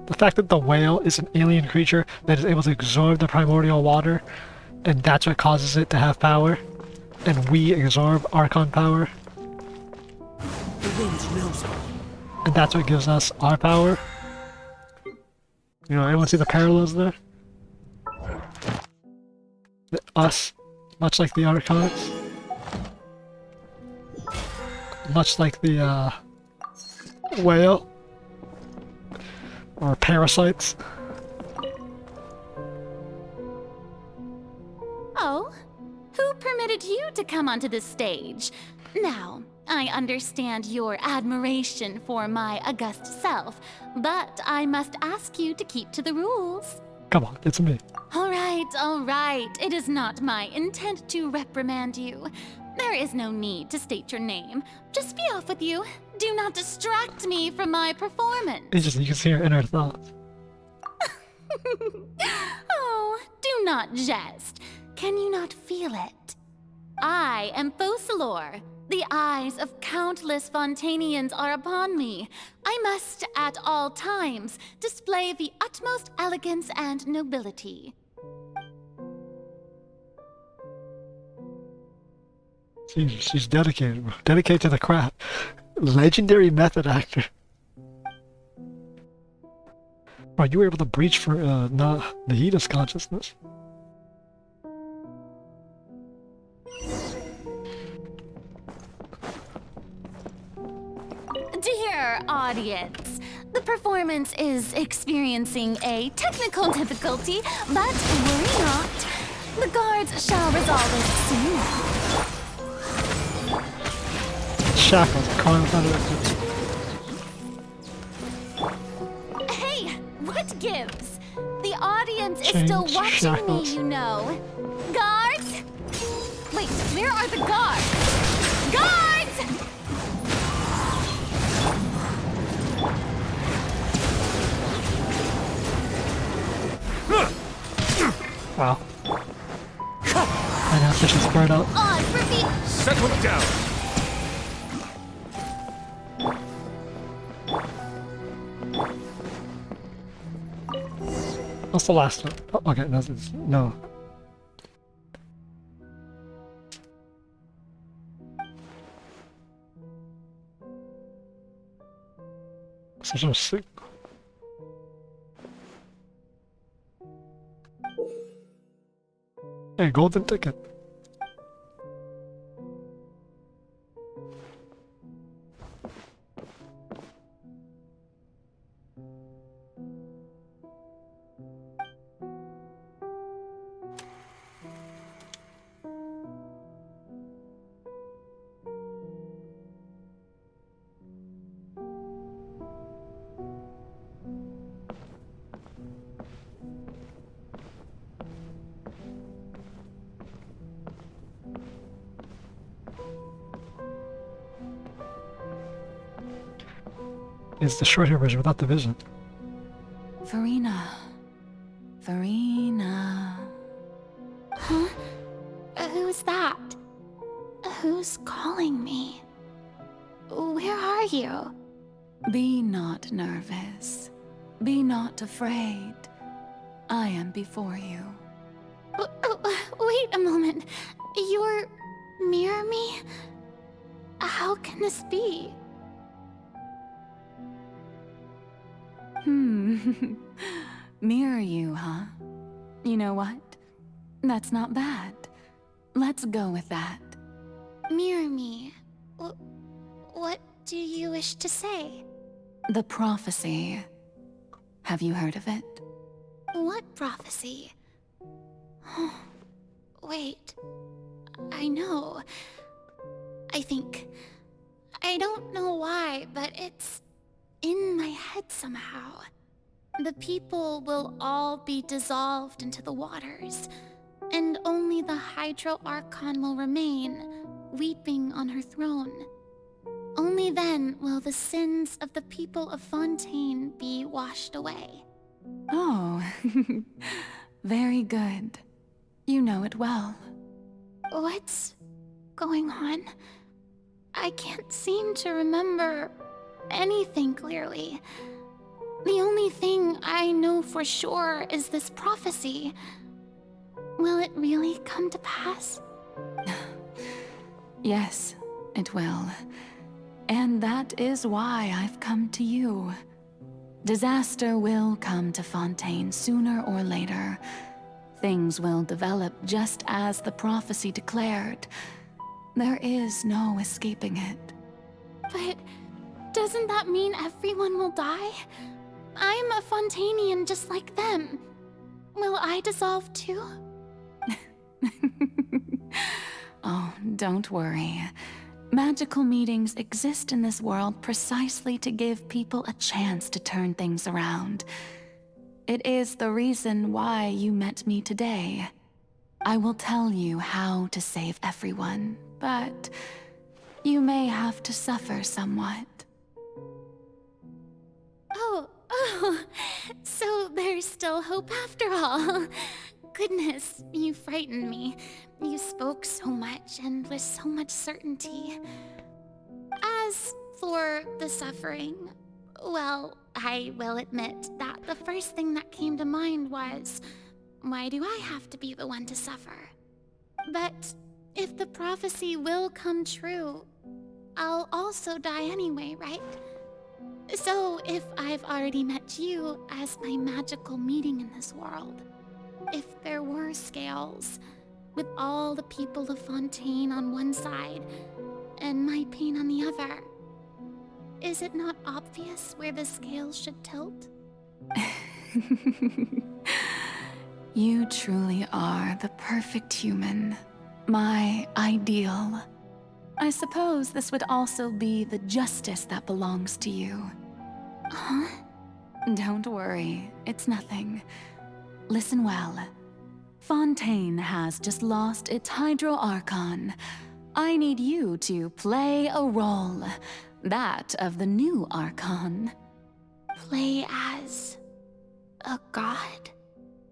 The fact that the whale is an alien creature that is able to absorb the primordial water, and that's what causes it to have power, and we absorb Archon power, and that's what gives us our power. You know, anyone see the parallels there? Us, much like the Archons, much like the whale, or parasites. Oh, who permitted you to come onto this stage? Now, I understand your admiration for my august self, but I must ask you to keep to the rules. Come on, it's me. All right. It is not my intent to reprimand you. There is no need to state your name. Just be off with you. Do not distract me from my performance. It's just, you can see her inner thoughts. Oh, do not jest. Can you not feel it? I am Focalors. The eyes of countless Fontanians are upon me. I must, at all times, display the utmost elegance and nobility. She's dedicated, bro. Dedicated to the craft. Legendary method actor. Bro, you were able to breach for Nahida's consciousness. Dear audience, the performance is experiencing a technical difficulty, but worry not. The guards shall resolve it soon. Shackles, calling without it. Hey, what gives? The audience is Change still watching shackles. me, you know. Guards? Wait, where are the guards? Guards! Wow. I know, fish is spread out. On, repeat. Settle down. What's the last one? Oh, okay, no. Such a sick. Hey, golden ticket. It's the short hair version without the vision. Furina. Huh? Who's that? Who's calling me? Where are you? Be not nervous. Be not afraid. I am before you. Wait a moment. You're near me? How can this be? Mirror you, huh? You know what? That's not bad. Let's go with that. Mirror me? What do you wish to say? The prophecy. Have you heard of it? What prophecy? Wait. I know. I think... I don't know why, but it's in my head somehow. The people will all be dissolved into the waters, and only the Hydro Archon will remain, weeping on her throne. Only then will the sins of the people of Fontaine be washed away. Oh, very good. You know it well. What's going on? I can't seem to remember anything clearly. The only thing I know for sure is this prophecy. Will it really come to pass? Yes, it will. And that is why I've come to you. Disaster will come to Fontaine sooner or later. Things will develop just as the prophecy declared. There is no escaping it. But doesn't that mean everyone will die? I'm a Fontainian just like them. Will I dissolve too? Oh, don't worry. Magical meetings exist in this world precisely to give people a chance to turn things around. It is the reason why you met me today. I will tell you how to save everyone, but you may have to suffer somewhat. Oh, so there's still hope after all. Goodness, you frightened me. You spoke so much and with so much certainty. As for the suffering, well, I will admit that the first thing that came to mind was, why do I have to be the one to suffer? But if the prophecy will come true, I'll also die anyway, right? So if I've already met you as my magical meeting in this world, if there were scales, with all the people of Fontaine on one side and my pain on the other, is it not obvious where the scales should tilt? You truly are the perfect human, my ideal. I suppose this would also be the justice that belongs to you. Huh? Don't worry, it's nothing. Listen well. Fontaine has just lost its Hydro Archon. I need you to play a role, that of the new Archon. Play as a god?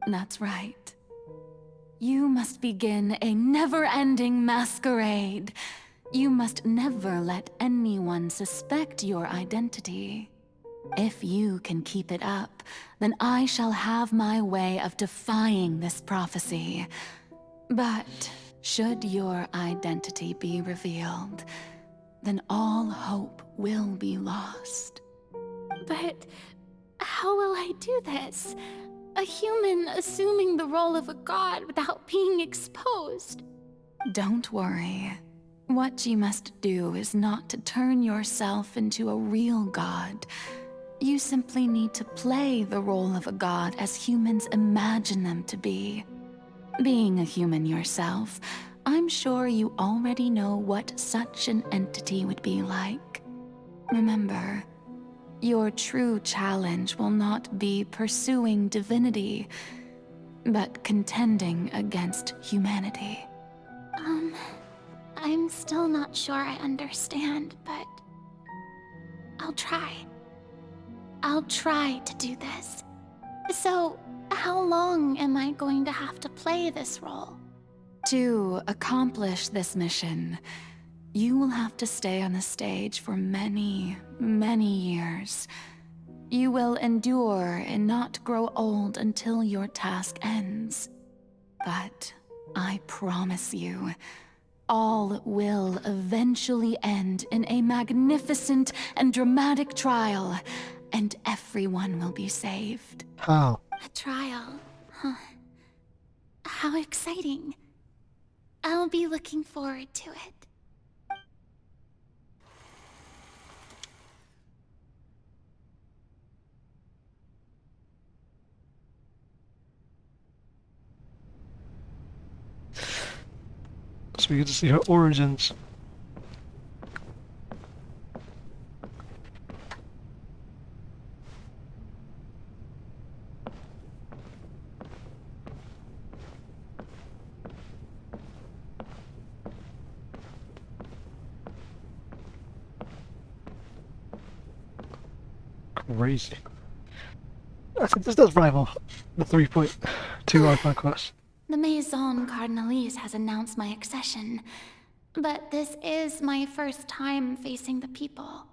That's right. You must begin a never-ending masquerade. You must never let anyone suspect your identity. If you can keep it up, then I shall have my way of defying this prophecy. But should your identity be revealed, then all hope will be lost. But how will I do this? A human assuming the role of a god without being exposed? Don't worry. What you must do is not to turn yourself into a real god. You simply need to play the role of a god as humans imagine them to be. Being a human yourself, I'm sure you already know what such an entity would be like. Remember, your true challenge will not be pursuing divinity, but contending against humanity. I'm still not sure I understand, but I'll try. I'll try to do this. So, how long am I going to have to play this role? To accomplish this mission, you will have to stay on the stage for many, many years. You will endure and not grow old until your task ends. But I promise you, all will eventually end in a magnificent and dramatic trial, and everyone will be saved. How? A trial, huh? How exciting. I'll be looking forward to it. So we get to see her origins. Crazy. I think this does rival the 3.2 Archon Quest. The Maison Cardinalise has announced my accession, but this is my first time facing the people.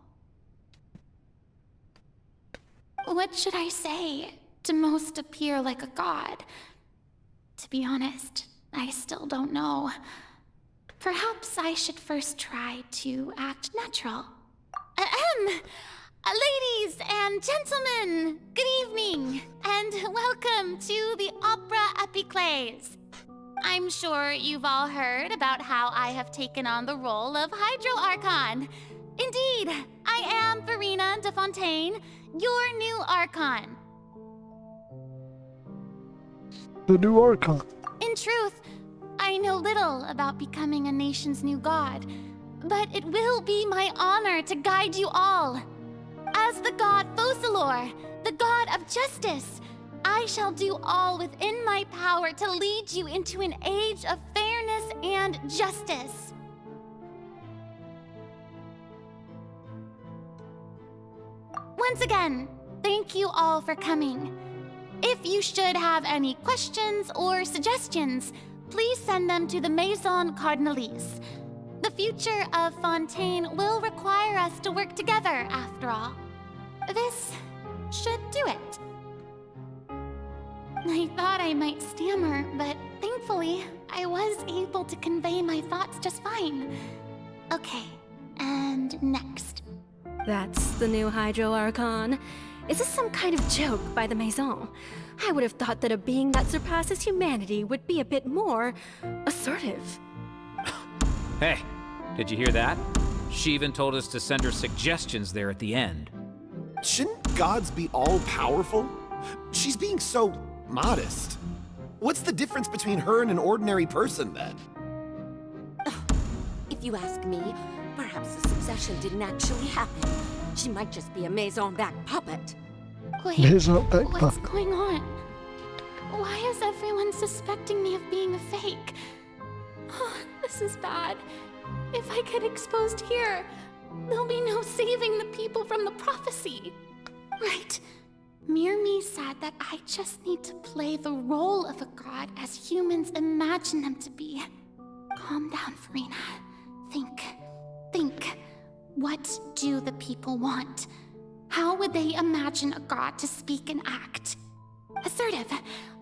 What should I say to most appear like a god? To be honest, I still don't know. Perhaps I should first try to act natural. Ladies and gentlemen, good evening, and welcome to the Opera Epiclese. I'm sure you've all heard about how I have taken on the role of Hydro Archon. Indeed, I am Furina de Fontaine, your new Archon. The new Archon. In truth, I know little about becoming a nation's new god, but it will be my honor to guide you all. As the god Focalors, the god of justice, I shall do all within my power to lead you into an age of fairness and justice. Once again, thank you all for coming. If you should have any questions or suggestions, please send them to the Maison Cardinalise. The future of Fontaine will require us to work together, after all. This should do it. I thought I might stammer, but thankfully, I was able to convey my thoughts just fine. Okay, and next. That's the new Hydro Archon. Is this some kind of joke by the Maison? I would have thought that a being that surpasses humanity would be a bit more assertive. Hey, did you hear that? She even told us to send her suggestions there at the end. Shouldn't gods be all-powerful? She's being so modest. What's the difference between her and an ordinary person, then? If you ask me, perhaps the succession didn't actually happen. She might just be a Maison-back puppet. Wait, Maison-back what's puppet. going on? Why is everyone suspecting me of being a fake? Oh, this is bad. If I get exposed here, there'll be no saving the people from the prophecy. Right. Mirmi said that I just need to play the role of a god as humans imagine them to be. Calm down, Furina. Think. What do the people want? How would they imagine a god to speak and act? Assertive,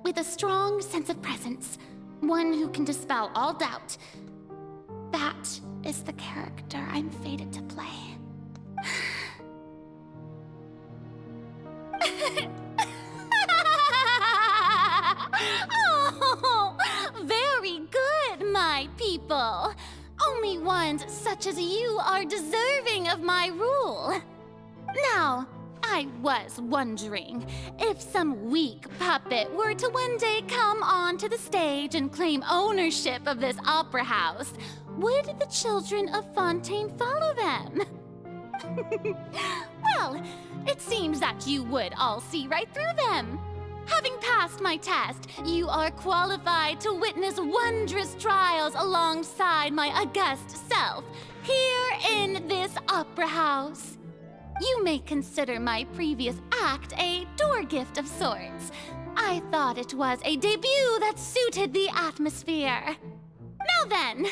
with a strong sense of presence. One who can dispel all doubt. That is the character I'm fated to play. Oh, very good, my people. Only ones such as you are deserving of my rule. Now, I was wondering, if some weak puppet were to one day come onto the stage and claim ownership of this opera house, would the children of Fontaine follow them? Well, it seems that you would all see right through them. Having passed my test, you are qualified to witness wondrous trials alongside my august self, here in this opera house. You may consider my previous act a door gift of sorts. I thought it was a debut that suited the atmosphere. Now then,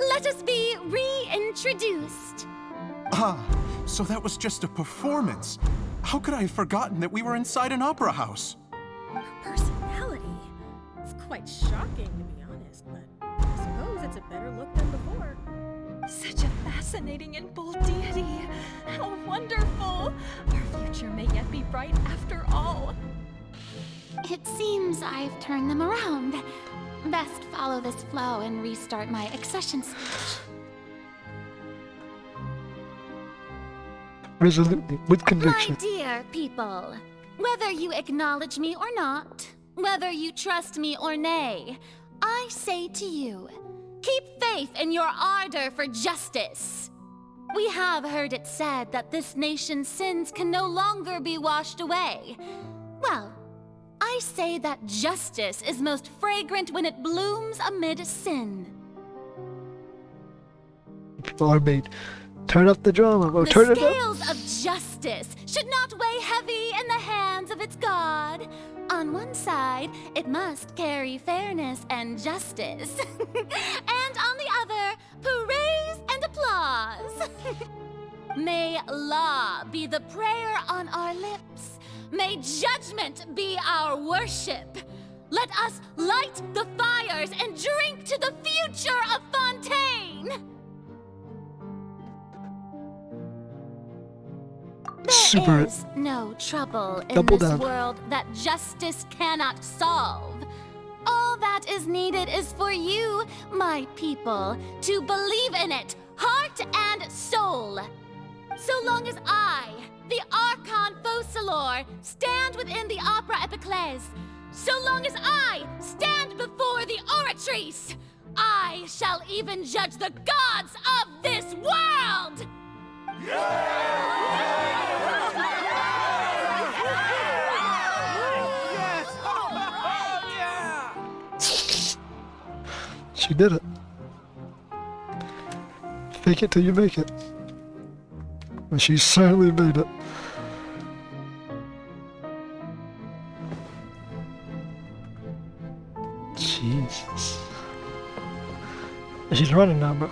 let us be reintroduced. Ah, so that was just a performance. How could I have forgotten that we were inside an opera house? Her personality. It's quite shocking, to be honest, but I suppose it's a better look than before. Such a fascinating and bold deity. How wonderful! Our future may yet be bright after all. It seems I've turned them around. Best follow this flow and restart my accession speech. Resolutely, with conviction. My dear people, whether you acknowledge me or not, whether you trust me or nay, I say to you, keep faith in your ardor for justice. We have heard it said that this nation's sins can no longer be washed away. Well, I say that justice is most fragrant when it blooms amid sin. People are made. Turn up the drama, or turn it up. The scales of justice should not weigh heavy in the hands of its god. On one side, it must carry fairness and justice. And on the other, praise and applause. May law be the prayer on our lips, May judgment be our worship. Let us light the fires and drink to the future of Fontaine! There is no trouble in this world that justice cannot solve. All that is needed is for you, my people, to believe in it, heart and soul. So long as I, the Archon Focalors, stand within the Opera Epiclese, so long as I stand before the Oratrice, I shall even judge the gods of this world! She did it. Fake it till you make it. And she certainly made it. Jesus. She's running now, bro.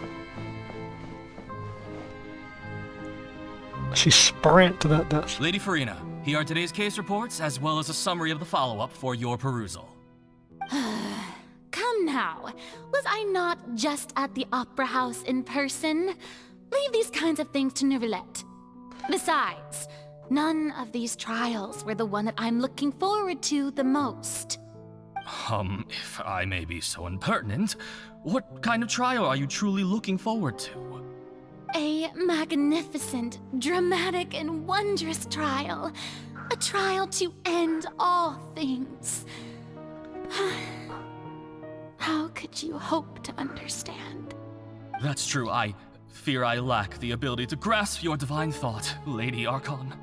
She sprint to that desk. Lady Furina, here are today's case reports, as well as a summary of the follow-up for your perusal. Come now. Was I not just at the Opera House in person? Leave these kinds of things to Neuvillette. Besides, none of these trials were the one that I'm looking forward to the most. If I may be so impertinent, what kind of trial are you truly looking forward to? A magnificent, dramatic, and wondrous trial. A trial to end all things. How could you hope to understand? That's true. I fear I lack the ability to grasp your divine thought, Lady Archon.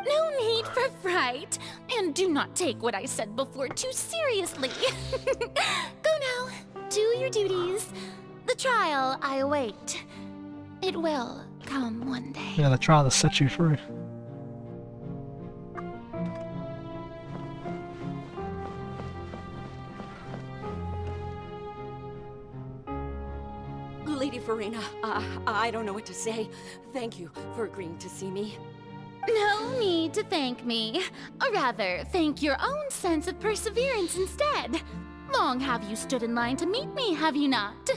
No need for fright, and do not take what I said before too seriously. Go now, do your duties. The trial I await. It will come one day. Yeah, the trial to set you free. Lady Furina, I don't know what to say. Thank you for agreeing to see me. No need to thank me. Or rather, thank your own sense of perseverance instead. Long have you stood in line to meet me, have you not?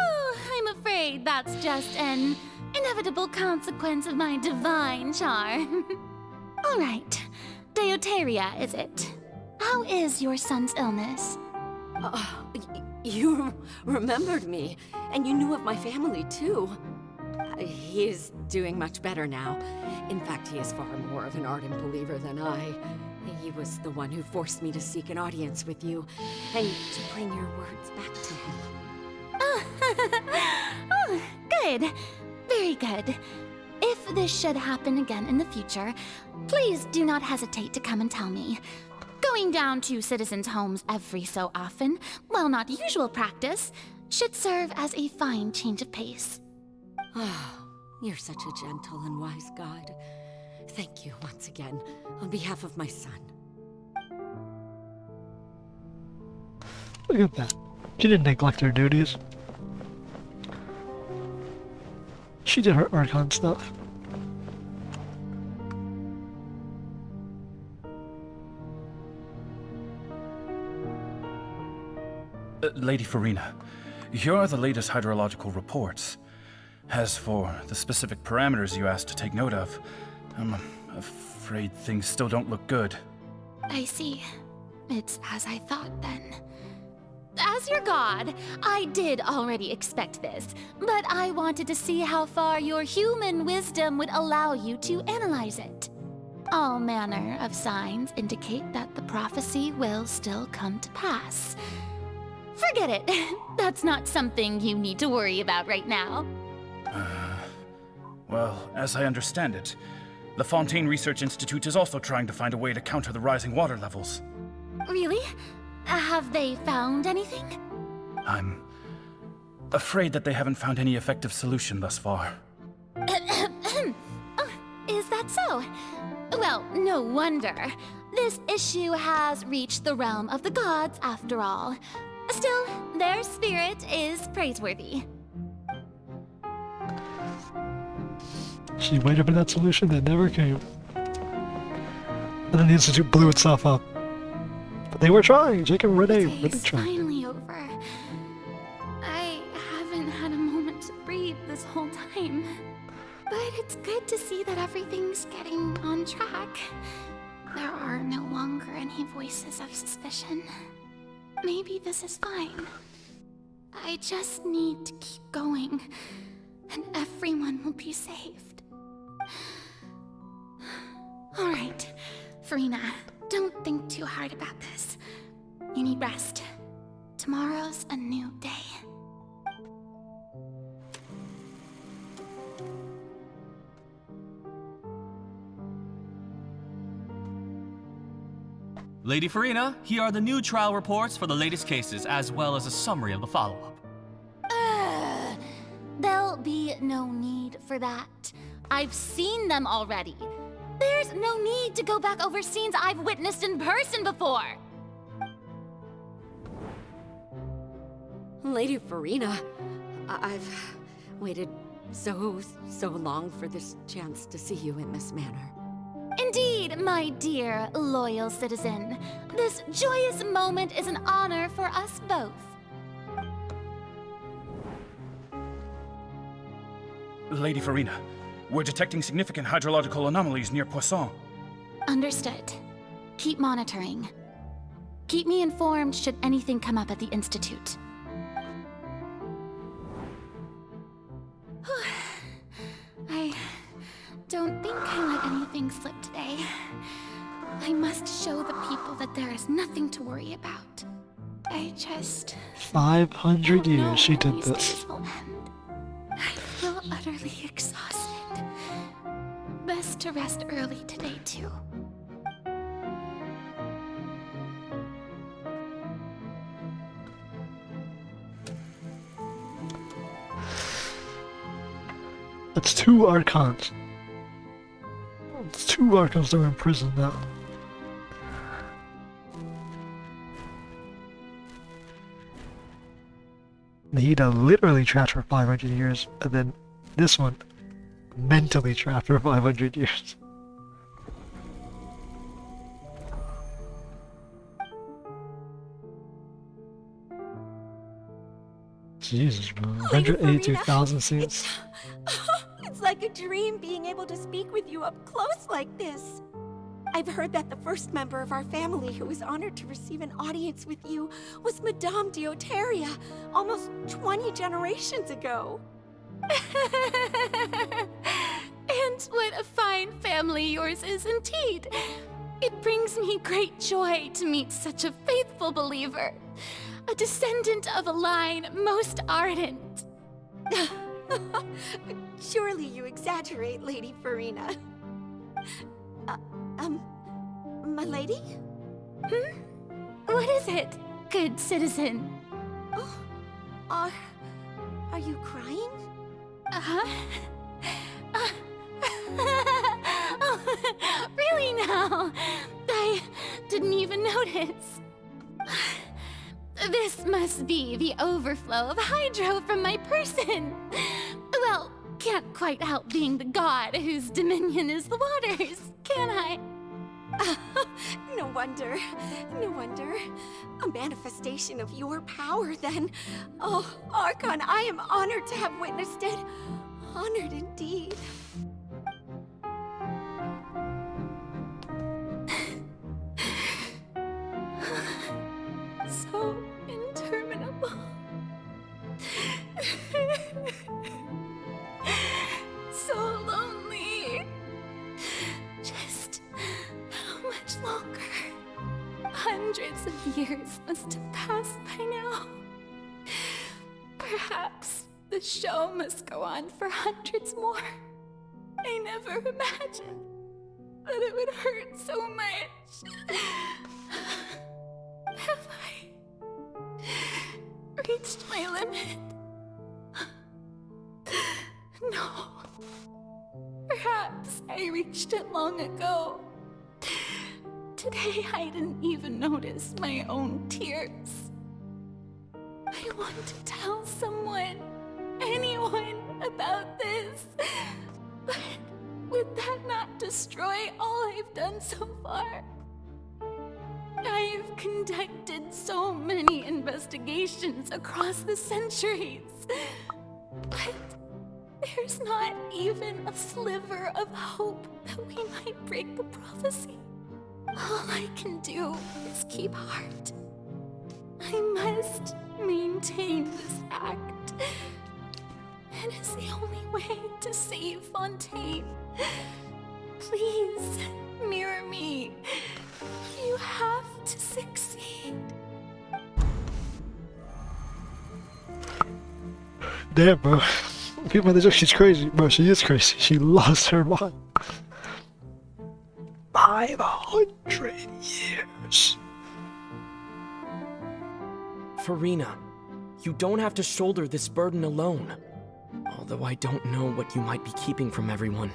Oh, I'm afraid that's just an inevitable consequence of my divine charm. All right, 𝐿𝐿𝐿𝐿𝐿𝐿, is it? How is your son's illness? You remembered me, and you knew of my family, too. He is doing much better now. In fact, he is far more of an ardent believer than I. He was the one who forced me to seek an audience with you, and to bring your words back to him. Oh, good. Very good. If this should happen again in the future, please do not hesitate to come and tell me. Going down to citizens' homes every so often, while not usual practice, should serve as a fine change of pace. You're such a gentle and wise god. Thank you once again, on behalf of my son. Look at that. She didn't neglect her duties. She did her Archon stuff. Lady Furina, here are the latest hydrological reports. As for the specific parameters you asked to take note of, I'm afraid things still don't look good. I see. It's as I thought then. As your god, I did already expect this, but I wanted to see how far your human wisdom would allow you to analyze it. All manner of signs indicate that the prophecy will still come to pass. Forget it. That's not something you need to worry about right now. Well, as I understand it, the Fontaine Research Institute is also trying to find a way to counter the rising water levels. Really? Have they found anything? I'm afraid that they haven't found any effective solution thus far. Oh, is that so? Well, no wonder. This issue has reached the realm of the gods, after all. Still, their spirit is praiseworthy. She waited for that solution that never came. And then the Institute blew itself up. But they were trying. Jake and Renee really It's tried. finally over. I haven't had a moment to breathe this whole time. But it's good to see that everything's getting on track. There are no longer any voices of suspicion. Maybe this is fine. I just need to keep going, and everyone will be saved. Alright, Furina, don't think too hard about this. You need rest. Tomorrow's a new day. Lady Furina, here are the new trial reports for the latest cases, as well as a summary of the follow-up. There'll be no need for that. I've seen them already. There's no need to go back over scenes I've witnessed in person before. Lady Furina, I've waited so long for this chance to see you in this manner. Indeed, my dear, loyal citizen. This joyous moment is an honor for us both. Lady Furina, we're detecting significant hydrological anomalies near Poisson. Understood. Keep monitoring. Keep me informed should anything come up at the Institute. I don't think I let anything slip today. I must show the people that there is nothing to worry about. I just... 500 years she did this. I feel utterly exhausted. Best to rest early today, too. That's 2 Archons. It's 2 Archons that are in prison now. Nahida literally trapped for 500 years, and then this one mentally trapped for 500 years. Jesus, bro. 182,000 scenes. It's like a dream being able to speak with you up close like this. I've heard that the first member of our family who was honored to receive an audience with you was Madame 𝐿𝐿𝐿, almost 20 generations ago. And what a fine family yours is indeed. It brings me great joy to meet such a faithful believer. A descendant of a line most ardent. Surely you exaggerate, Lady Furina. My lady? What is it, good citizen? Oh, are you crying? Oh, really now? I didn't even notice. This must be the overflow of hydro from my person. Well, can't quite help being the god whose dominion is the waters, can I? No wonder. No wonder. A manifestation of your power, then. Oh, Archon, I am honored to have witnessed it. Honored indeed. So interminable. So lonely. Just how much longer? Hundreds of years must have passed by now. Perhaps the show must go on for hundreds more. I never imagined that it would hurt so much. Have I reached my limit? No. Perhaps I reached it long ago. Today I didn't even notice my own tears. I want to tell someone, anyone, about this, but Would that not destroy all I've done so far? I've conducted so many investigations across the centuries, but there's not even a sliver of hope that we might break the prophecy. All I can do is keep heart. I must maintain this act. It is the only way to save Fontaine. Please, mirror me. You have to succeed. Damn, bro. People might think she's crazy. Bro, she is crazy. She lost her mind. 500 years. Furina, you don't have to shoulder this burden alone. Although I don't know what you might be keeping from everyone.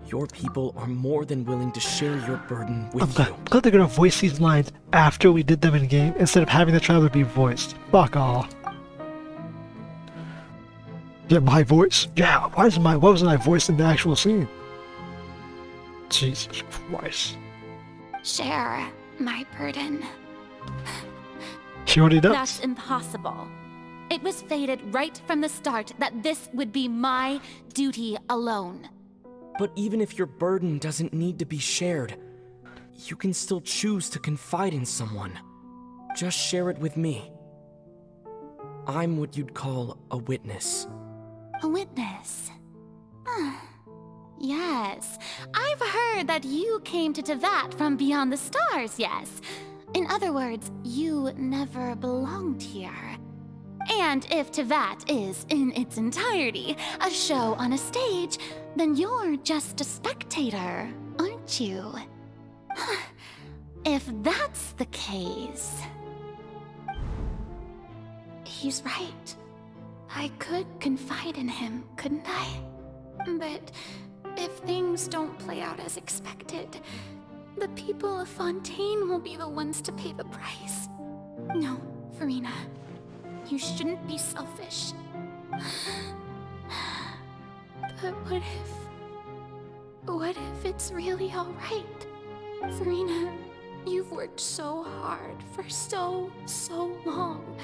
Your people are more than willing to share your burden with you. I'm glad they're gonna voice these lines after we did them in game instead of having the trailer be voiced. Fuck off. Yeah, my voice? Yeah, why wasn't I voiced in the actual scene? Jesus Christ. Share my burden. She already does. That's impossible. It was fated right from the start that this would be my duty alone. But even if your burden doesn't need to be shared, you can still choose to confide in someone. Just share it with me. I'm what you'd call a witness. A witness? Yes. I've heard that you came to Teyvat from beyond the stars, yes. In other words, you never belonged here. And if Teyvat is, in its entirety, a show on a stage, then you're just a spectator, aren't you? If that's the case... He's right. I could confide in him, couldn't I? But if things don't play out as expected, the people of Fontaine will be the ones to pay the price. No, Furina. You shouldn't be selfish. But what if it's really alright? Furina, you've worked so hard for so long.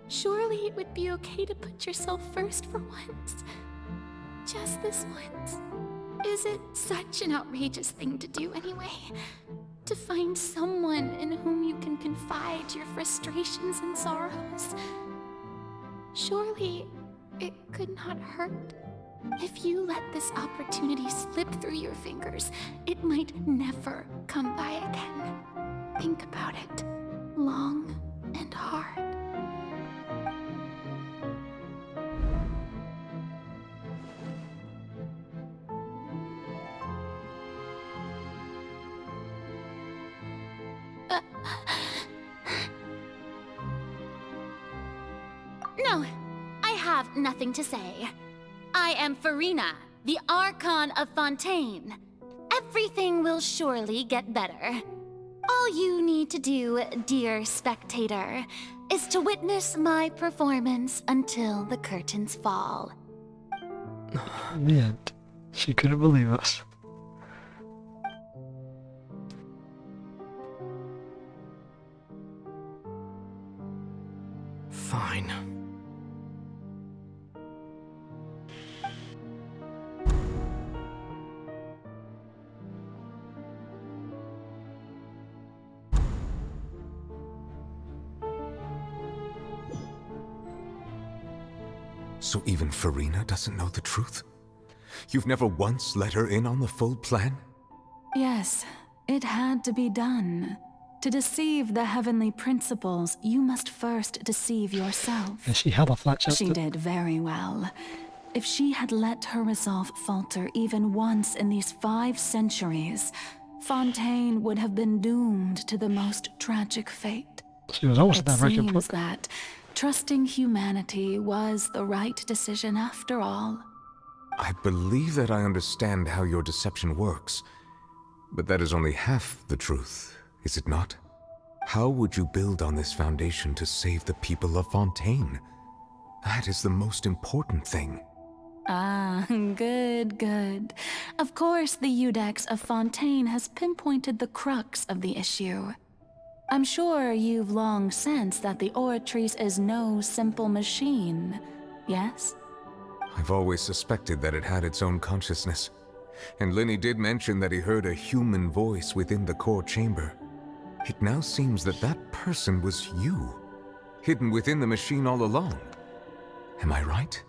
Surely it would be okay to put yourself first for once. Just this once. Is it such an outrageous thing to do anyway? To find someone in whom you can confide your frustrations and sorrows? Surely it could not hurt. If you let this opportunity slip through your fingers, it might never come by again. Think about it long and hard. No, I have nothing to say. I am Furina, the Archon of Fontaine. Everything will surely get better. All you need to do, dear spectator, is to witness my performance until the curtains fall. Man, she couldn't believe us. Fine. So even Furina doesn't know the truth? You've never once let her in on the full plan? Yes, it had to be done. To deceive the heavenly principles, you must first deceive yourself. And she held a flat chest. She did very well. If she had let her resolve falter even once in these 5 centuries, Fontaine would have been doomed to the most tragic fate. She was almost It that record seems book. that trusting humanity was the right decision after all. I believe that I understand how your deception works, but that is only half the truth, is it not? How would you build on this foundation to save the people of Fontaine? That is the most important thing. Ah, good, good. Of course, the 𝐿𝐻𝐋 of Fontaine has pinpointed the crux of the issue. I'm sure you've long sensed that the Oratrice is no simple machine, yes? I've always suspected that it had its own consciousness. And Lenny did mention that he heard a human voice within the core chamber. It now seems that that person was you, hidden within the machine all along. Am I right?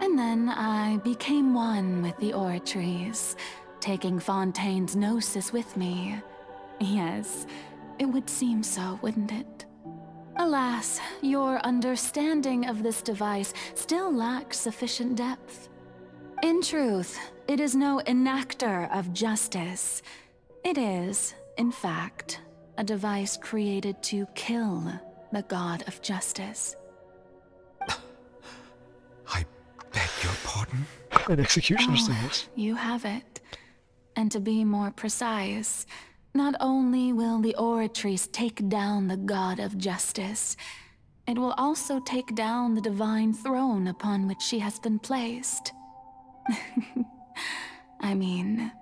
And then I became one with the Oratrice, taking Fontaine's gnosis with me. Yes, it would seem so, wouldn't it? Alas, your understanding of this device still lacks sufficient depth. In truth, it is no enactor of justice. It is, in fact, a device created to kill the god of justice. I beg your pardon? An executioner's thing. You have it. And to be more precise, not only will the Oratrice take down the god of justice, it will also take down the divine throne upon which she has been placed. I mean,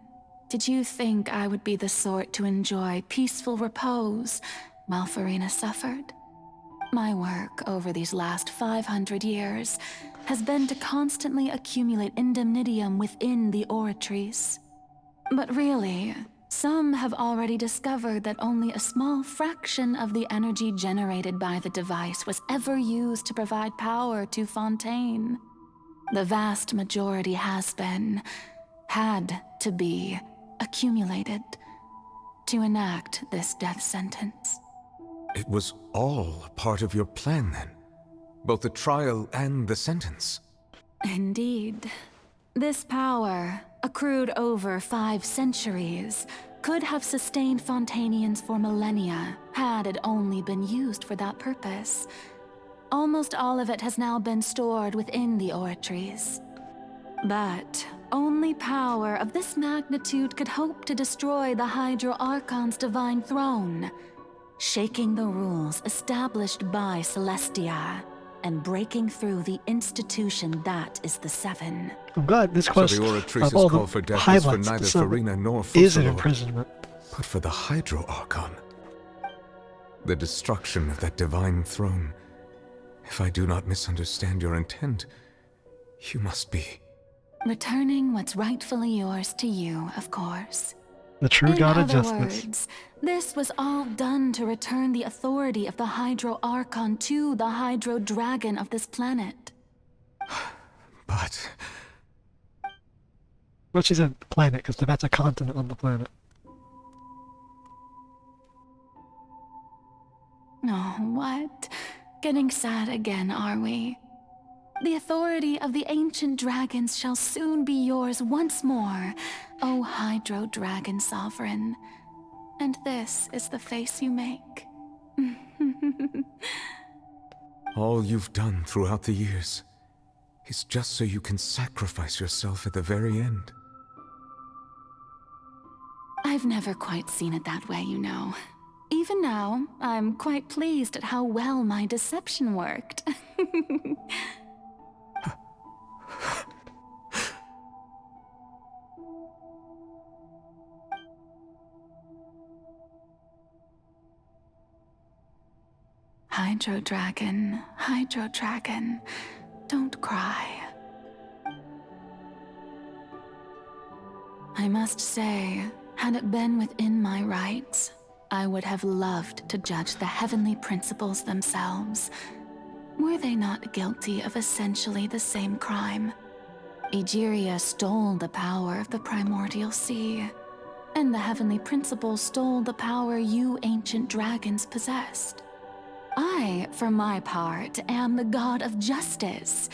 did you think I would be the sort to enjoy peaceful repose while Furina suffered? My work over these last 500 years has been to constantly accumulate indemnitium within the Oratrice. But really, some have already discovered that only a small fraction of the energy generated by the device was ever used to provide power to Fontaine. The vast majority has been, had to be, accumulated to enact this death sentence. It was all part of your plan then? Both the trial and the sentence? Indeed. This power, accrued over 5 centuries, could have sustained Fontainians for millennia had it only been used for that purpose. Almost all of it has now been stored within the Oratrice. But only power of this magnitude could hope to destroy the Hydro-Archon's divine throne, shaking the rules established by Celestia and breaking through the institution that is the Seven. I'm glad this quest So the Oratrice's of all call the for death is for highlights neither the Seven Furina nor is an Focalors, imprisonment. but for the Hydro-Archon. The destruction of that divine throne. If I do not misunderstand your intent, you must be... Returning what's rightfully yours to you, of course. The true god of In other justice. words, this was all done to return the authority of the Hydro-Archon to the Hydro Dragon of this planet. But... Well, she said planet, because that's a continent on the planet. Oh, what? Getting sad again, are we? The authority of the ancient dragons shall soon be yours once more, O Hydro Dragon Sovereign. And this is the face you make. all you've done throughout the years is just so you can sacrifice yourself at the very end. I've never quite seen it that way, you know. Even now, I'm quite pleased at how well my deception worked. Hydro Dragon, don't cry. I must say, had it been within my rights, I would have loved to judge the heavenly principles themselves. Were they not guilty of essentially the same crime? Egeria stole the power of the primordial sea, and the heavenly principles stole the power you ancient dragons possessed. I, for my part, am the god of justice.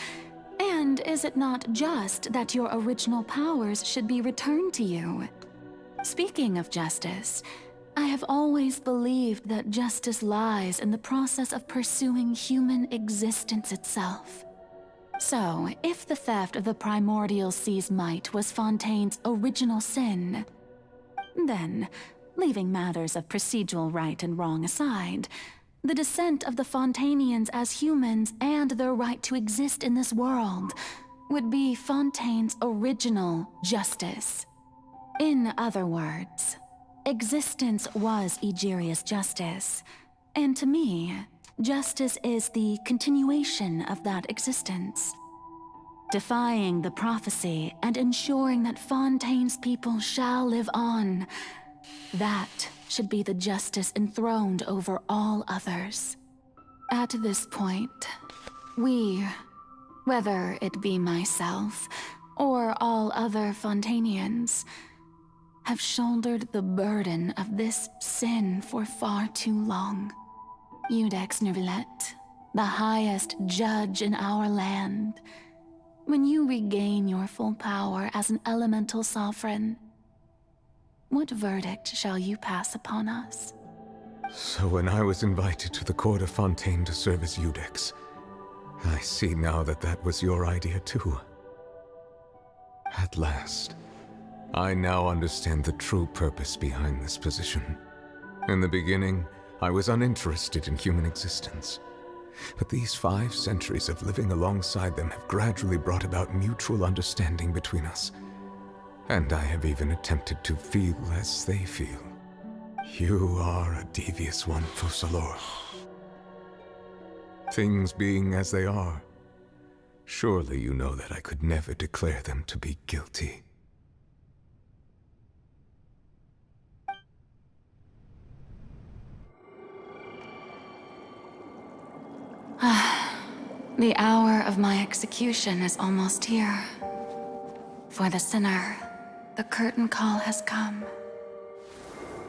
And is it not just that your original powers should be returned to you? Speaking of justice, I have always believed that justice lies in the process of pursuing human existence itself. So, if the theft of the primordial sea's might was Fontaine's original sin, then, leaving matters of procedural right and wrong aside, the descent of the Fontainians as humans and their right to exist in this world would be Fontaine's original justice. In other words, existence was Egeria's justice, and to me, justice is the continuation of that existence. Defying the prophecy and ensuring that Fontaine's people shall live on, that should be the justice enthroned over all others. At this point, we, whether it be myself or all other Fontainians, have shouldered the burden of this sin for far too long. 𝐿𝐿𝐿𝐿𝐿𝐿𝐿𝐿𝐿𝐿𝐿𝐿, the highest judge in our land, when you regain your full power as an elemental sovereign, what verdict shall you pass upon us? So when I was invited to the court of Fontaine to serve as 𝐿𝐿𝐿𝐿𝐿, I see now that that was your idea too. At last, I now understand the true purpose behind this position. In the beginning, I was uninterested in human existence. But these 5 centuries of living alongside them have gradually brought about mutual understanding between us. And I have even attempted to feel as they feel. You are a devious one, Focalors. Things being as they are, surely you know that I could never declare them to be guilty. The hour of my execution is almost here. For the sinner, the curtain call has come.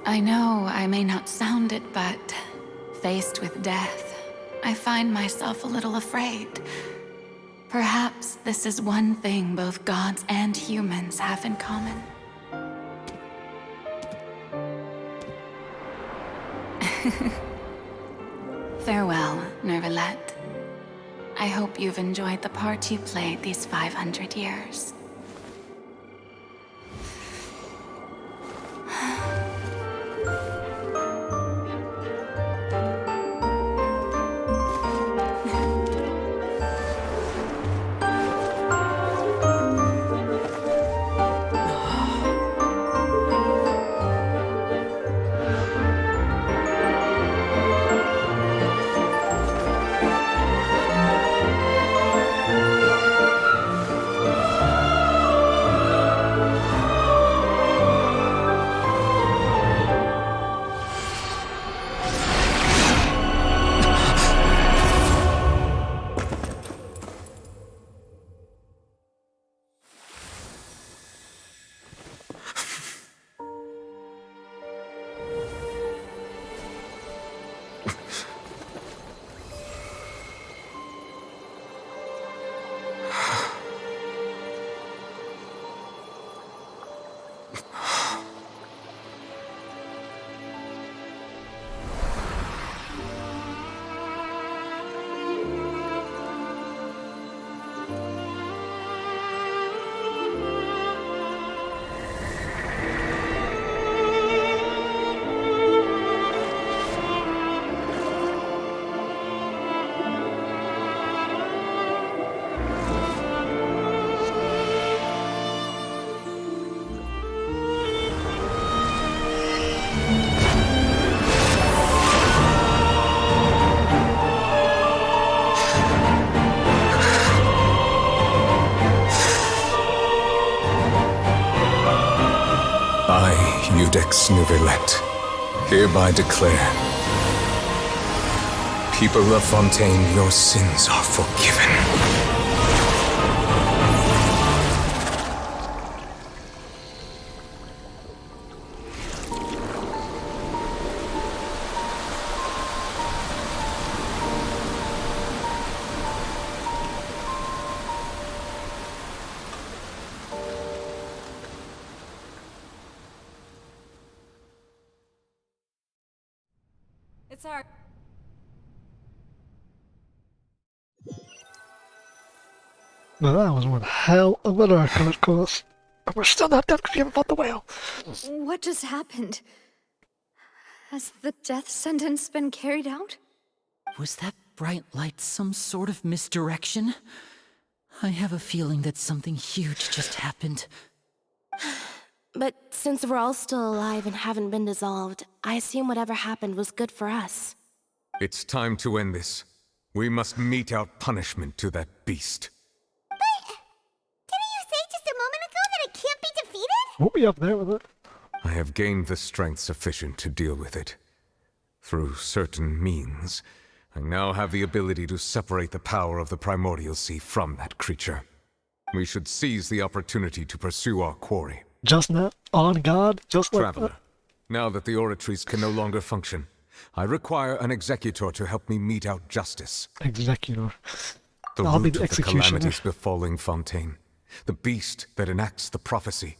I know I may not sound it, but faced with death, I find myself a little afraid. Perhaps this is one thing both gods and humans have in common. Farewell, Neuvillette. I hope you've enjoyed the part you played these 500 years. Codex Neuvillette, hereby declare, people of Fontaine, your sins are forgiven. It's our... Well, that was one hell of an arc, of course. And we're still not done because we haven't fought the whale. What just happened? Has the death sentence been carried out? Was that bright light some sort of misdirection? I have a feeling that something huge just happened. But since we're all still alive and haven't been dissolved, I assume whatever happened was good for us. It's time to end this. We must mete out punishment to that beast. Didn't you say just a moment ago that it can't be defeated? Won't be up there with it. I have gained the strength sufficient to deal with it. Through certain means, I now have the ability to separate the power of the Primordial Sea from that creature. We should seize the opportunity to pursue our quarry. Just now? On God? Just like Traveler, now that the oratories can no longer function, I require an executor to help me mete out justice. Executor. The I'll be root the of the executioner. calamities befalling Fontaine. The beast that enacts the prophecy.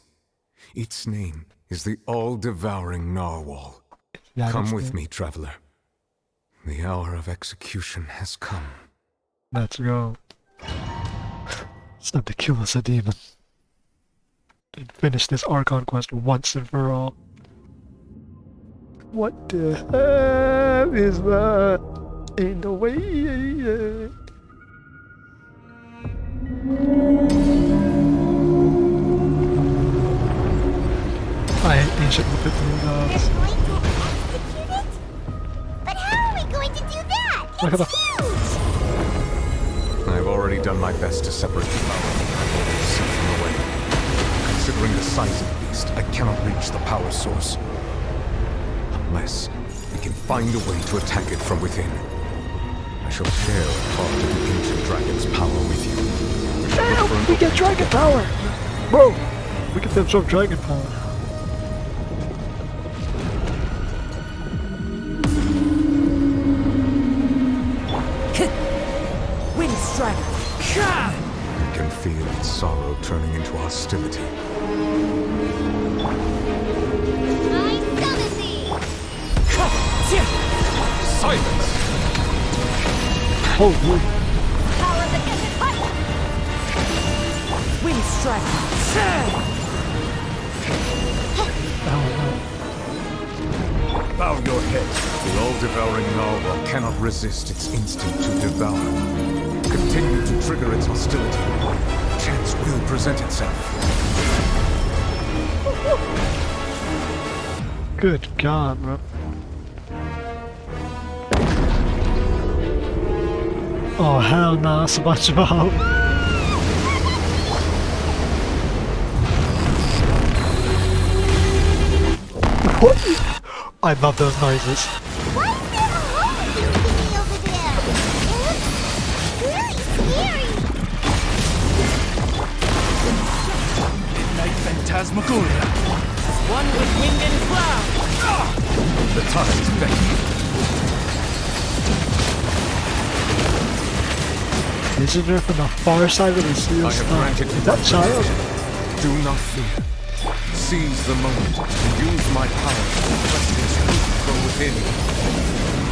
Its name is the all-devouring narwhal. Yeah, Come that's with it. me, traveler. The hour of execution has come. Let's go. It's time to kill us a demon. And finish this Archon quest once and for all. What the hell is that? Ain't no way. I hate ancient Lupin gods. But how are we going to do that? Look at It's the- huge! I've already done my best to separate the power of the Primordial Sea from the way. Considering the size of the beast, I cannot reach the power source. Unless we can find a way to attack it from within. I shall share a part of the ancient dragon's power with you. Damn, we get dragon power! Bro, we can absorb dragon power. Wind strike! I can feel its sorrow turning into hostility. I summon thee! Silence! Holy. Power of the desert fire! Wind strike! Bow your head. The all-devouring narwhal cannot resist its instinct to devour. Continue to trigger its hostility. Chance will present itself. Good God, bro. Oh hell nah, SpongeBob. What? I love those noises. Why is there a hole thingy over there? It looks really scary! Midnight Phantasmagoria. One with wind and cloud! The time is beckoning. Visitor from the far side of the sea I of have sky. granted Is you that my child? permission. Do not fear. Seize the moment and use my power to reflect its truth from within.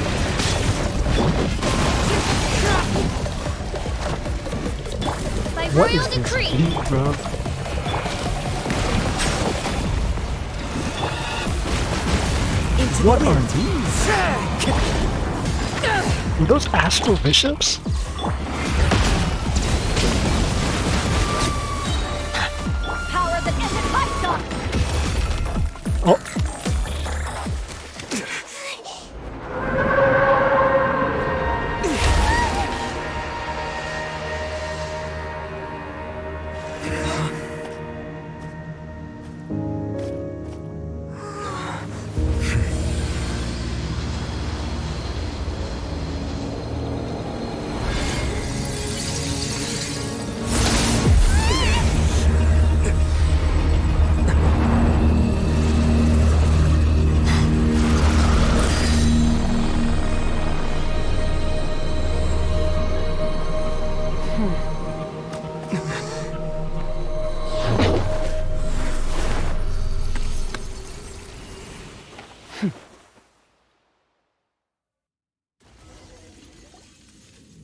By What royal is this decree! heat, bro? What are these? Were those astral bishops? Power of the desert python! Oh.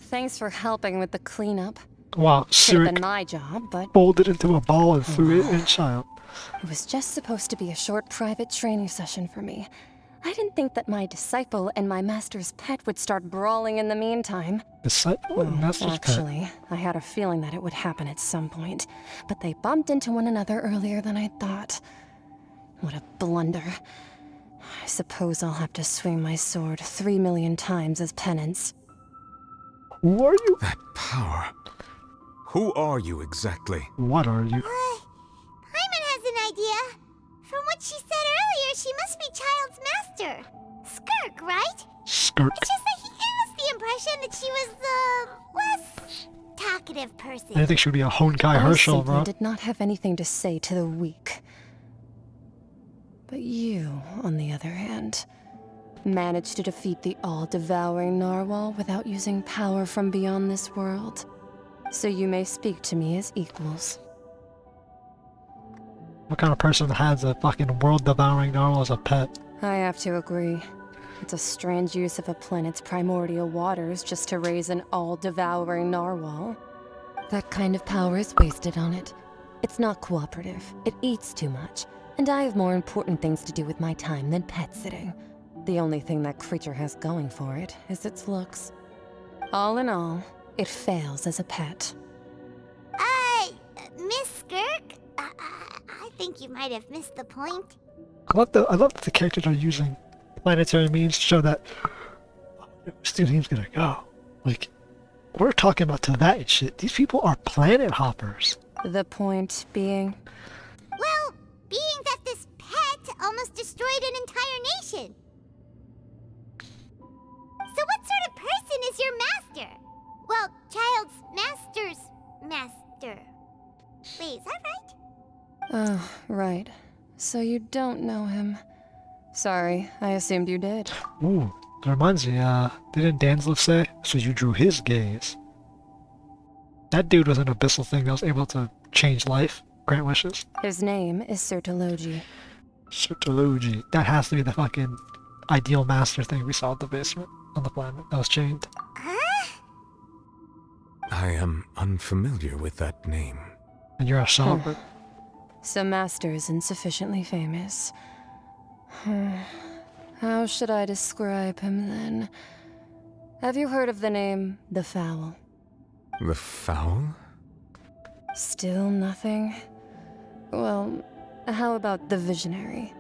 Thanks for helping with the cleanup. Wow, Should have been Sirik my job, but folded into a ball and threw it in child. it was just supposed to be a short private training session for me. I didn't think that my disciple and my master's pet would start brawling in the meantime. Disciple and master's pet? Actually, I had a feeling that it would happen at some point, but they bumped into one another earlier than I thought. What a blunder. I suppose I'll have to swing my sword 3 million times as penance. Who are you? That power. Who are you exactly? What are you? Paimon has an idea. From what she said earlier, she must be Child's master. Skirk, right? Skirk. It's just that he gave us the impression that she was the less talkative person. I didn't think she would be a Honkai Herschel, bro. I simply did not have anything to say to the weak. But you, on the other hand, managed to defeat the all-devouring narwhal without using power from beyond this world. So you may speak to me as equals. What kind of person has a fucking world-devouring narwhal as a pet? I have to agree. It's a strange use of a planet's primordial waters just to raise an all-devouring narwhal. That kind of power is wasted on it. It's not cooperative. It eats too much. And I have more important things to do with my time than pet sitting. The only thing that creature has going for it is its looks. All in all, it fails as a pet. Miss Skirk? I think you might have missed the point. I love that the characters are using planetary means to show that this team's gonna go. Like, we're talking about Teyvat and shit. These people are planet hoppers. The point being? Well, being that this pet almost destroyed an entire nation. So what sort of person is your master? Well, Child's master's master. Wait, is that right? Oh, right. So you don't know him. Sorry, I assumed you did. Ooh, that reminds me, didn't Danzliff say, so you drew his gaze? That dude was an abyssal thing that was able to change life, grant wishes. His name is 𝐙𝐿𝐿𝐿𝐿𝐿𝐿𝐿𝐿. 𝐙𝐿𝐿𝐿𝐿𝐿𝐿. That has to be the fucking ideal master thing we saw at the basement on the planet that was chained. I am unfamiliar with that name. And you're a songbird? So master isn't sufficiently famous. How should I describe him then? Have you heard of the name The Foul? The Foul? Still nothing? Well, how about the Visionary?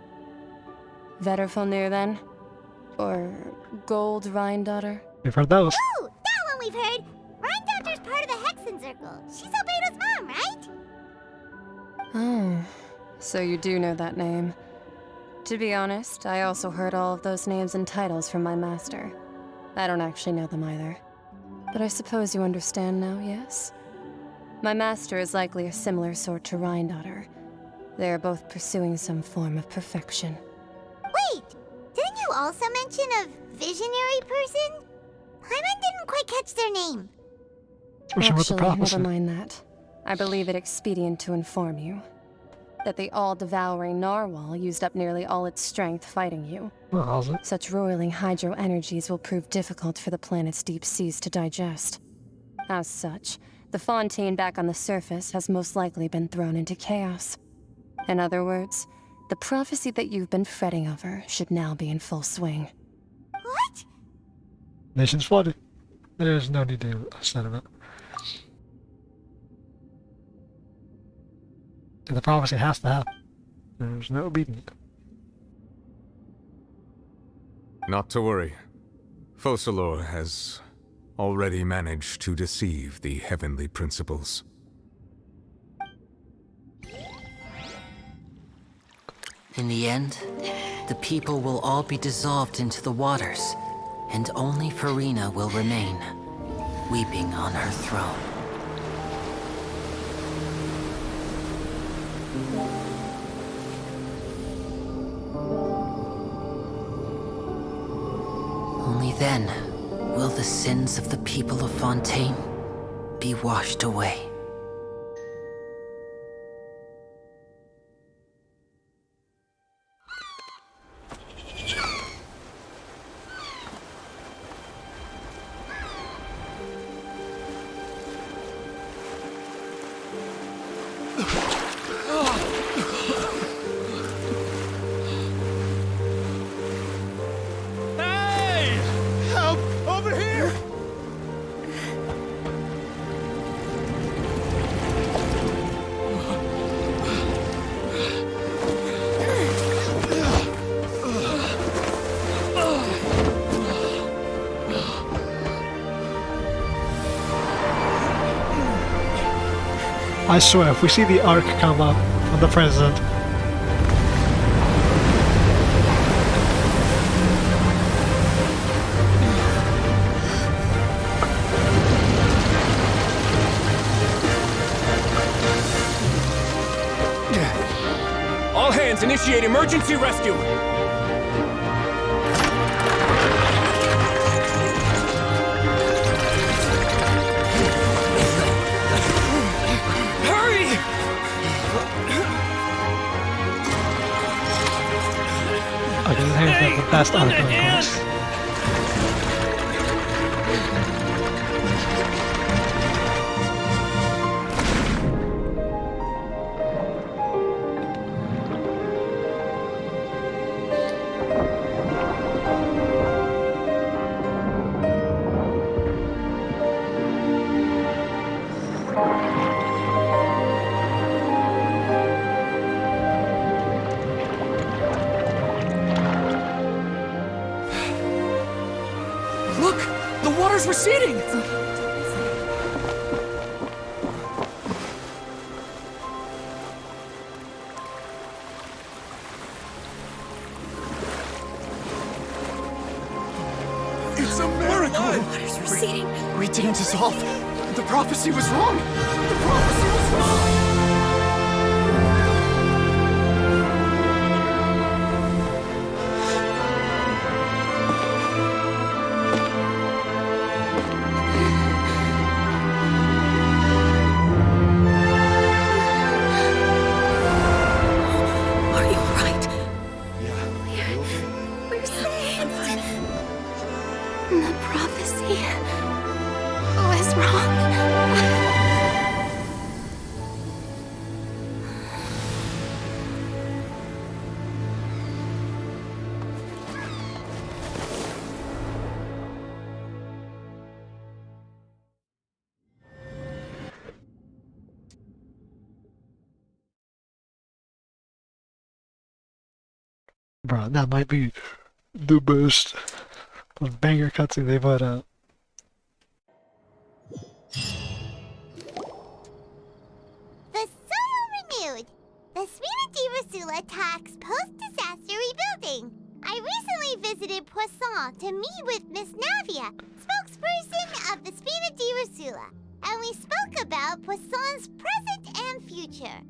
Veterfulnir then? Or Gold Rhindaughter? We've heard those. Ooh, that one we've heard! Rhindaughter's part of the Hexen Circle. She's Albedo's mom, right? Oh, so you do know that name. To be honest, I also heard all of those names and titles from my master. I don't actually know them either. But I suppose you understand now, yes? My master is likely a similar sort to Rhindaughter. They are both pursuing some form of perfection. Wait! Didn't you also mention a visionary person? Paimon didn't quite catch their name. Actually, never mind that. I believe it expedient to inform you that the all-devouring narwhal used up nearly all its strength fighting you. Well, how's it? Such roiling hydro energies will prove difficult for the planet's deep seas to digest. As such, the fontaine back on the surface has most likely been thrown into chaos. In other words, the prophecy that you've been fretting over should now be in full swing. What? Nation's flooded. There's no need to sentiment. And the prophecy has to happen. There's no beating it. Not to worry. Focalors has already managed to deceive the heavenly principles. In the end, the people will all be dissolved into the waters, and only Furina will remain, weeping on her throne. Only then will the sins of the people of Fontaine be washed away. I swear, if we see the arc come up from the president, all hands, initiate emergency rescue! okay, hands up the best Archon Quest. Receding! It's a miracle! Water's receding. We didn't dissolve. The prophecy was wrong. The prophecy was wrong! Bro, that might be the best banger cutscene they put out. The soil renewed! The 𝐿𝐴𝐻 attacks post-disaster rebuilding. I recently visited Poisson to meet with Miss Navia, spokesperson of the 𝐿𝐴𝐻, and we spoke about Poisson's present and future.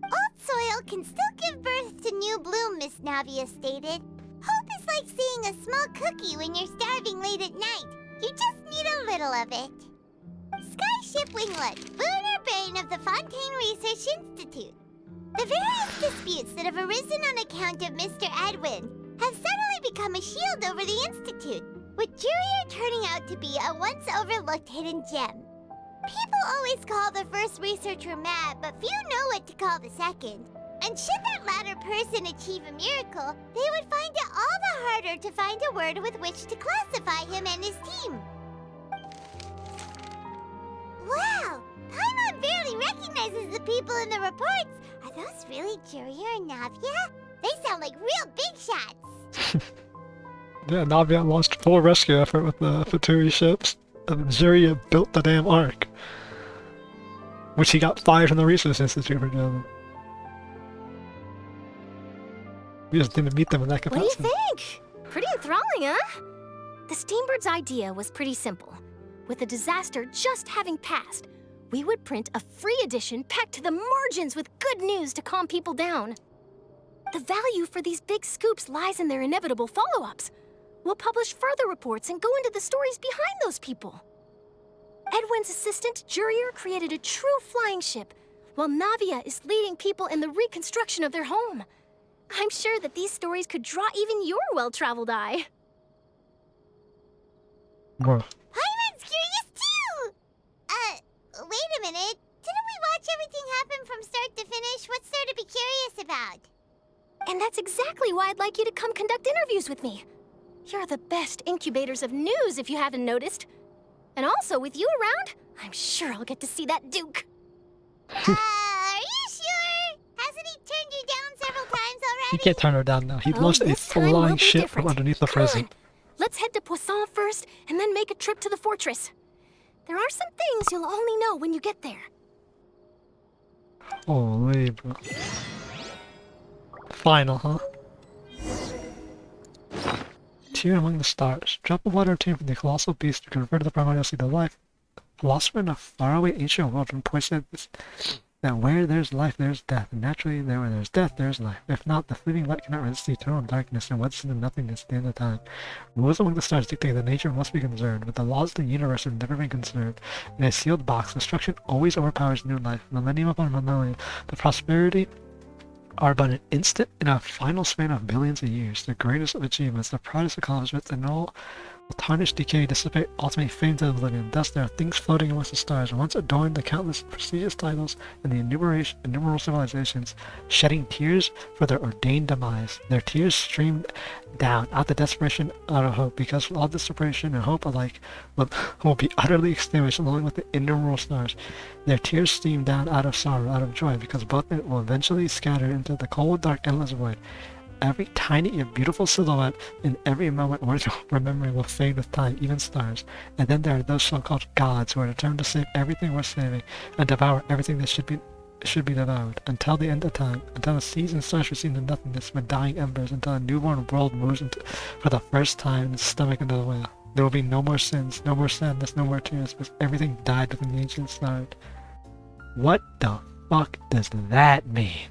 Old soil can still give birth to new bloom, Miss Navia stated. Hope is like seeing a small cookie when you're starving late at night. You just need a little of it. Skyship Winglet, lunar brain of the Fontaine Research Institute. The various disputes that have arisen on account of Mr. Edwin have suddenly become a shield over the Institute, with Jurier turning out to be a once overlooked hidden gem. People always call the first researcher mad, but few know what to call the second. And should that latter person achieve a miracle, they would find it all the harder to find a word with which to classify him and his team. Wow! Paimon barely recognizes the people in the reports. Are those really Jurier and Navia? They sound like real big shots. Yeah, Navia launched a full rescue effort with the Fatui ships, and Jurier built the damn ark, which he got fired from the Research Institute for doing. We just didn't meet them in that capacity. What do you think? Pretty enthralling, huh? The Steambird's idea was pretty simple. With the disaster just having passed, we would print a free edition packed to the margins with good news to calm people down. The value for these big scoops lies in their inevitable follow-ups. We'll publish further reports and go into the stories behind those people. Edwin's assistant, Jurier, created a true flying ship, while Navia is leading people in the reconstruction of their home. I'm sure that these stories could draw even your well-traveled eye. Whoa. Paimon's curious too! Wait a minute. Didn't we watch everything happen from start to finish? What's there to be curious about? And that's exactly why I'd like you to come conduct interviews with me. You're the best incubators of news, if you haven't noticed. And also, with you around, I'm sure I'll get to see that Duke. Are you sure? Hasn't he turned you down several times already? He can't turn her down now. He launched a flying ship from underneath the prison. Let's head to Poisson first, and then make a trip to the fortress. There are some things you'll only know when you get there. Holy bro. Final, huh? Tear among the stars. Drop of water obtained from the colossal beast to convert the primordial seed of life. Philosopher in a faraway ancient world from Poise said this, that where there's life, there's death, and naturally, where there's death, there's life. If not, the fleeting light cannot resist the eternal darkness and what's in the nothingness at the end of time. Rules among the stars dictate that nature must be conserved, but the laws of the universe have never been conserved. In a sealed box, destruction always overpowers new life. Millennium upon millennium, the prosperity are but an instant in a final span of billions of years. The greatest of achievements, the proudest accomplishments, and all will tarnish, decay, dissipate, ultimate fame to oblivion. Thus there are things floating amongst the stars, once adorned the countless prestigious titles and the innumerable civilizations, shedding tears for their ordained demise. Their tears streamed down out the desperation out of hope, because all desperation and hope alike will be utterly extinguished along with the innumerable stars. Their tears stream down out of sorrow, out of joy, because both will eventually scatter into the cold, dark, endless void. Every tiny and beautiful silhouette in every moment worth remembering will fade with time, even stars. And then there are those so-called gods who are determined to save everything worth saving and devour everything that should be devoured, until the end of time, until the seas and stars recede into nothingness with dying embers, until a newborn world moves for the first time in the stomach of the whale. There will be no more sins, no more sadness, no more tears, because everything died within the ancient stars. What the fuck does that mean?